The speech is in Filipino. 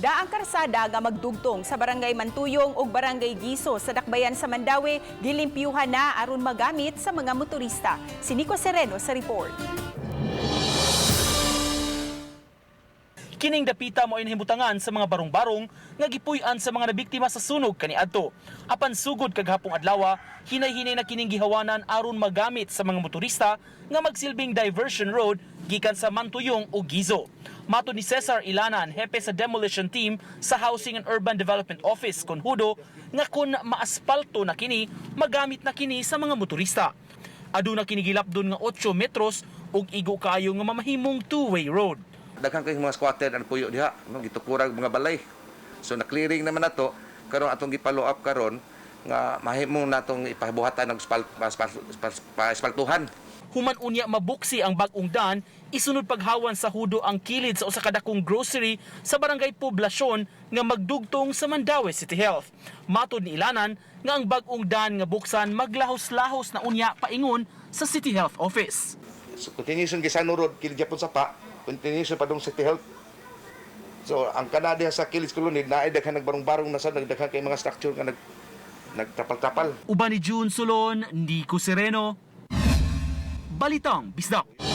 Daang karsada nga magdugtong sa barangay Mantuyong ug barangay Guizo sa dakbayan sa Mandaue gilimpyuhan na aron magamit sa mga motorista. Si Nico Sereno sa report. Kining dapita mo inhimutangan sa mga barong-barong nga gipuy-an sa mga nabiktima sa sunog kaniadto. Apan sugod kaghapong adlaw, hinay-hinay na kining gihawanan aron magamit sa mga motorista nga magsilbing diversion road gikan sa Mantuyong o Guizo. Mato ni Cesar Ilanan, hepe sa demolition team sa Housing and Urban Development Office Conhudo, nga kun maaspalto na kini, magamit na kini sa mga motorista. Aduna kini gilapdon nga 8 metros ug igo kayo nga mamahimong two-way road. Daghang kay mga squatter ang puyo diha, no, gitukoran mga balay. So na-clearing naman nato, karon atong gi-follow up karon nga mahimong natong ipabuhatan ng paspaltuhan. Human unya mabuksi ang Bag-ong dan, isunod paghawan sa hudo ang kilid sa usa ka dakong grocery sa barangay Poblasyon nga magdugtong sa Mandaue City Health. Matod ni Ilanan nga ang Bag-ong dan nga buksan maglahos-lahos na unya paingon sa City Health Office. So continuation gisanurod kilid gyapon sa pa, continuation pa dong City Health. So ang kanada sa kilid kulunid naay daghan nagbarong-barong na sa nagdaghan kay mga structure nga nagtapal-tapal. Uban ni June Sulon, Nico Sereno, Balitang Bisdak.